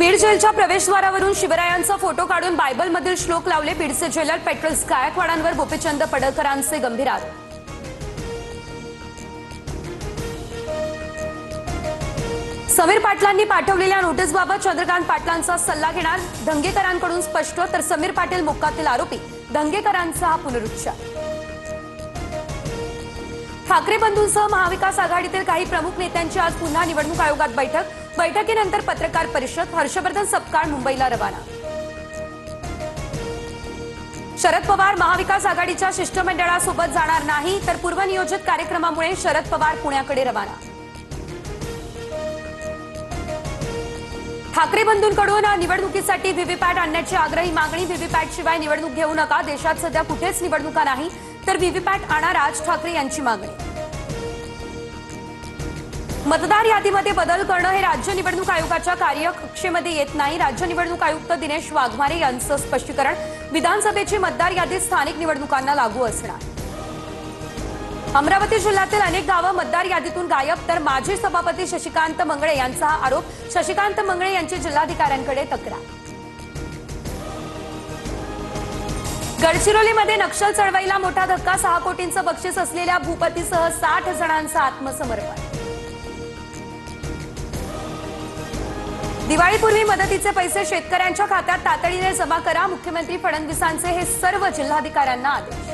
बीड जेलच्या प्रवेशद्वारावरून शिवरायांचा फोटो काढून बायबलमधील श्लोक लावले। बीडचे जेलर पेट्रोल्स गायकवाडांवर गोपीचंद पडळकरांचे गंभीर आरोप। समीर पाटलांनी पाठवलेल्या नोटीसबाबत चंद्रकांत पाटलांचा सल्ला घेणार। दंगेकरांकडून स्पष्ट, तर समीर पाटील मुक्कातील आरोपी। दंगेकरांचा हा पुनरुच्चार। ठाकरे बंधूंसह महाविकास आघाडीतील काही प्रमुख नेत्यांची आज पुन्हा निवडणूक आयोगात बैठक। बैठकीनंतर पत्रकार परिषद। हर्षवर्धन सपकाळ मुंबईला रवाना। शरद पवार महाविकास आघाडीच्या शिष्टमंडळासोबत जाणार नाही, तर पूर्वनियोजित कार्यक्रमामुळे शरद पवार पुण्याकडे रवाना। ठाकरे बंधूंकडून निवडणुकीसाठी व्हीव्हीपॅट आणण्याची आग्रही मागणी। व्हीव्हीपॅट शिवाय निवडणूक घेऊ नका। देशात सध्या कुठेच निवडणुका नाही, तर व्हीव्हीपॅट आणा, राज ठाकरे यांची मागणी। मतदार यादीमध्ये बदल करणं हे राज्य निवडणूक आयोगाच्या कार्यकक्षेमध्ये येत नाही। राज्य निवडणूक आयुक्त दिनेश वाघमारे यांचं स्पष्टीकरण। विधानसभेची मतदार यादी स्थानिक निवडणुकांना लागू असणार। अमरावती जिल्ह्यातील अनेक गावं मतदार यादीतून गायब, तर माजी सभापती शशिकांत मंगळे यांचा हा आरोप। शशिकांत मंगळे यांची जिल्हाधिकाऱ्यांकडे तक्रार। गडचिरोलीमध्ये नक्षल चळवळीला मोठा धक्का। 6 कोटींचं बक्षीस असलेल्या भूपतीसह 60 जणांचं आत्मसमर्पण। दिवाळीपूर्वी मदतीचे पैसे शेतकऱ्यांच्या खात्यात तातडीने जमा करा। मुख्यमंत्री फडणवीसांचे हे सर्व जिल्हाधिकाऱ्यांना आदेश।